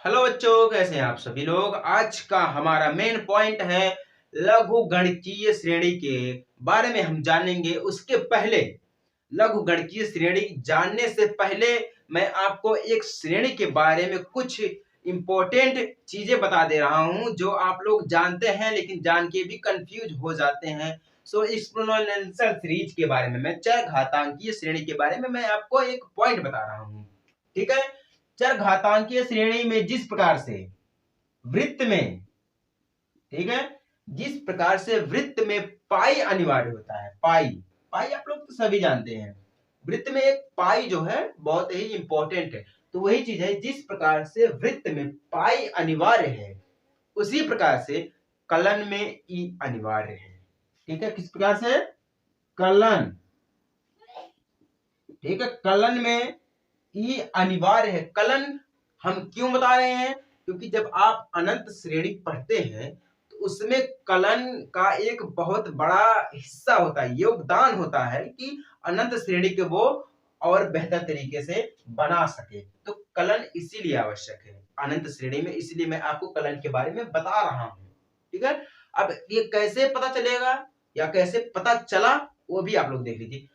Hello बच्चों, कैसे हैं आप सभी लोग। आज का हमारा मेन पॉइंट है लघु गणकीय श्रेणी के बारे में हम जानेंगे। उसके पहले लघु गणकीय श्रेणी जानने से पहले मैं आपको एक श्रेणी के बारे में कुछ इंपॉर्टेंट चीजें बता दे रहा हूं जो आप लोग जानते हैं लेकिन जान के भी कंफ्यूज हो जाते हैं। सो एक्सपोनेंशियल सीरीज के बारे में, मैं चरघातांकीय श्रेणी के बारे में मैं आपको एक पॉइंट बता रहा हूं। ठीक है। चरघातांकीय श्रेणी में जिस प्रकार से वृत्त में, ठीक है, जिस प्रकार से वृत्त में पाई अनिवार्य होता है, पाई पाई आप लोग तो सभी जानते हैं। वृत्त में एक पाई जो है बहुत ही इंपॉर्टेंट है। तो वही चीज है, जिस प्रकार से वृत्त में पाई अनिवार्य है उसी प्रकार से कलन में ई अनिवार्य है। ठीक है, किस प्रकार से? कलन, ठीक है, कलन में ई अनिवार्य है। कलन हम क्यों बता रहे हैं? क्योंकि जब आप अनंत श्रेणी पढ़ते हैं तो उसमें कलन का एक बहुत बड़ा हिस्सा होता है, योगदान होता है कि अनंत श्रेणी के वो और बेहतर तरीके से बना सके। तो कलन इसीलिए आवश्यक है अनंत श्रेणी में, इसलिए मैं आपको कलन के बारे में बता रहा हूं। ठीक है। अब ये कैसे पता चलेगा या कैसे पता चला वो भी आप लोग देख लीजिए।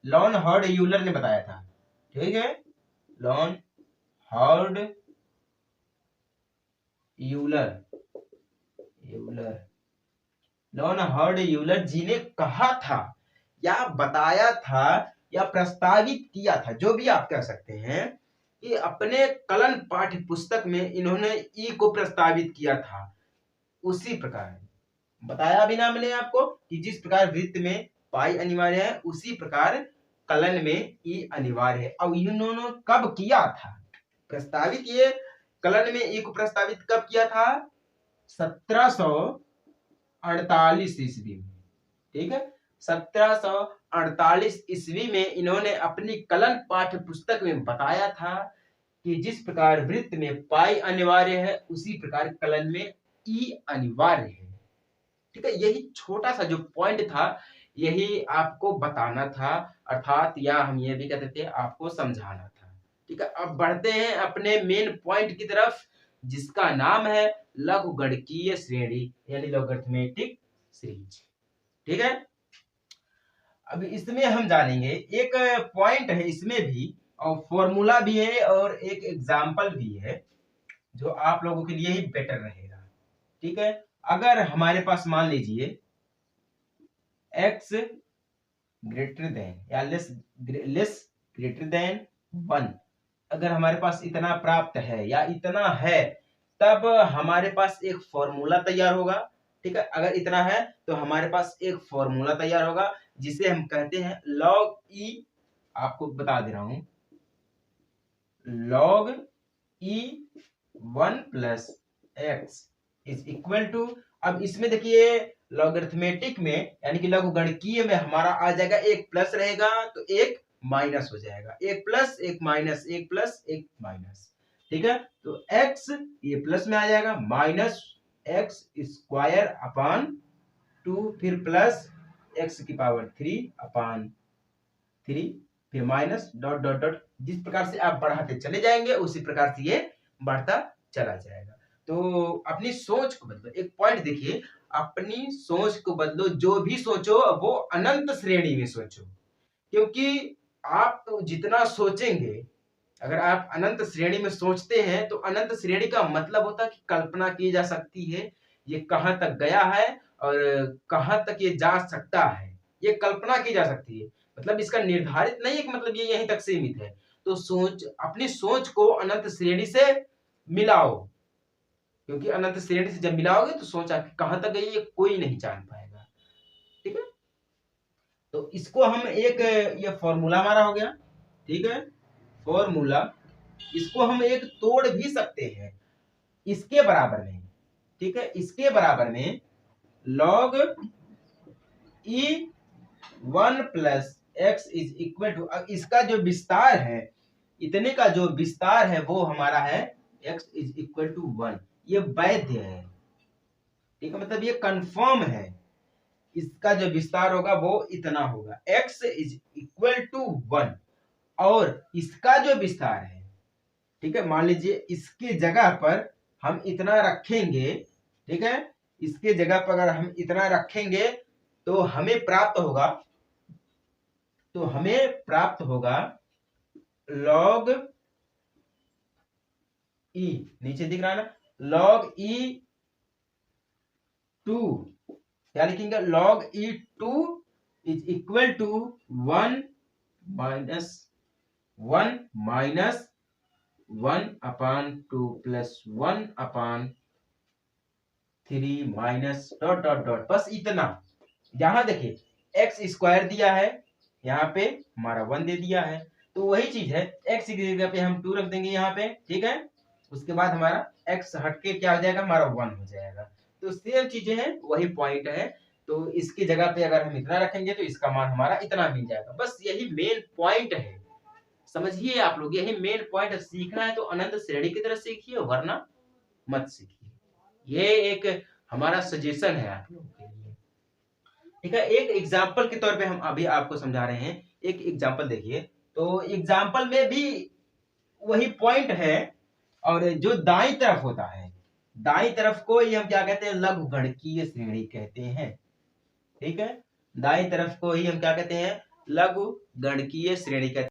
लॉन हर्ड यूलर ने बताया था। ठीक है, Leonhard Euler Leonhard Euler ji ने कहा था या बताया था या प्रस्तावित किया था, जो भी आप कह सकते हैं, कि अपने कलन पाठ्य पुस्तक में इन्होंने ई को प्रस्तावित किया था। उसी प्रकार बताया भी ना मैंने आपको कि जिस प्रकार वृत्त में पाई अनिवार्य है उसी प्रकार कलन में ई अनिवार्य है। अब इन्होंने कब किया था प्रस्तावित? ये कलन में ई को प्रस्तावित कब किया था? 1748 ईस्वी में। ठीक है, 1748 ईस्वी में इन्होंने अपनी कलन पाठ्य पुस्तक में बताया था कि जिस प्रकार वृत्त में पाई अनिवार्य है उसी प्रकार कलन में ई अनिवार्य है। ठीक है, यही छोटा सा जो पॉइंट था यही आपको बताना था, अर्थात या हम ये भी कहते थे आपको समझाना था। ठीक है, अब बढ़ते हैं अपने मेन पॉइंट की तरफ जिसका नाम है लघु गणकीय श्रेणी यानी लॉगरिथमेटिक सीरीज। ठीक है, अब इसमें हम जानेंगे एक पॉइंट है इसमें भी, और फॉर्मूला भी है और एक एग्जाम्पल भी है जो आप लोगों के लिए ही बेटर रहेगा। ठीक है, अगर हमारे पास मान लीजिए x ग्रेटर देन या लेस ग्रेटर देन 1, अगर हमारे पास इतना प्राप्त है या इतना है तब हमारे पास एक फॉर्मूला तैयार होगा। ठीक है, अगर इतना है तो हमारे पास एक फॉर्मूला तैयार होगा जिसे हम कहते हैं log e। आपको बता दे रहा हूं, log e 1 plus X is equal to, अब इसमें देखिए लॉगरिथमेटिक में यानी कि लघु गणकीय में हमारा आ जाएगा एक प्लस रहेगा तो एक माइनस हो जाएगा, एक प्लस एक माइनस, एक प्लस एक माइनस। ठीक है, तो x ये प्लस में आ जाएगा, माइनस एक्स स्क्वायर अपान 2, फिर प्लस एक्स की पावर 3 अपान 3, फिर माइनस डॉट डॉट डॉट। जिस प्रकार से आप बढ़ाते चले जाएंगे उसी प्रकार से ये बढ़ता चला जाएगा। तो अपनी सोच को बदलो। एक पॉइंट देखिए, अपनी सोच को बदलो, जो भी सोचो वो अनंत श्रेणी में सोचो, क्योंकि आप तो जितना सोचेंगे, अगर आप अनंत श्रेणी में सोचते हैं तो अनंत श्रेणी का मतलब होता है कि कल्पना की जा सकती है ये कहां तक गया है और कहां तक ये जा सकता है, ये कल्पना की जा सकती है। मतलब इसका निर्धारित नहीं है कि मतलब ये यहीं तक सीमित है। तो सोच, अपनी सोच को अनंत श्रेणी से मिलाओ, क्योंकि अनंत श्रेणी से जब मिलाओगे तो सोच आपकी कहां तक गई ये कोई नहीं जान पाएगा। ठीक है, तो इसको हम एक, ये फॉर्मूला हमारा हो गया। ठीक है, फॉर्मूला, इसको हम एक तोड़ भी सकते हैं इसके बराबर में। ठीक है, इसके बराबर में log e 1 plus X is equal to, इसका जो विस्तार है, इतने का जो विस्तार है वो हमारा है x इज इक्वल टू 1। ये वैध है। ठीक है, मतलब ये कंफर्म है, इसका जो विस्तार होगा वो इतना होगा, x इज इक्वल टू 1। और इसका जो विस्तार है ठीक है, मान लीजिए इसके जगह पर हम इतना रखेंगे, ठीक है, इसके जगह पर अगर हम इतना रखेंगे तो हमें प्राप्त होगा log e, नीचे दिख रहा है ना, log e2, क्या लिखेंगे, log e2 is equal to 1 minus 1/2 plus 1/3 minus dot dot dot, बस इतना। यहां देखिए एक्स स्क्वायर दिया है, यहाँ पे हमारा 1 दे दिया है, तो वही चीज है, एक्स की जगह पे हम 2 रख देंगे यहाँ पे, ठीक है, उसके बाद हमारा एक्स हटके क्या हो जाएगा, हमारा 1 हो जाएगा। तो सेम चीजें हैं, वही पॉइंट है। तो इसकी जगह पे अगर हम इतना रखेंगे तो इसका मान हमारा इतना मिल जाएगा। बस यही मेन पॉइंट है, समझिए आप लोग, यही मेन पॉइंट है। सीखना है तो अनंत श्रेणी की तरह सीखिए, वरना मत सीखिए। ये एक हमारा सजेशन है आप लोगों के लिए, ठीक है। एक एग्जाम्पल के तौर पे हम अभी आपको समझा रहे हैं, एक एग्जाम्पल देखिए। तो एग्जाम्पल में भी वही पॉइंट है, और जो दाई तरफ होता है, दाई तरफ को ही हम क्या कहते हैं, लघु गणकीय श्रेणी कहते हैं, ठीक है, दाई तरफ को ही हम क्या कहते हैं, लघु गणकीय श्रेणी कहते हैं।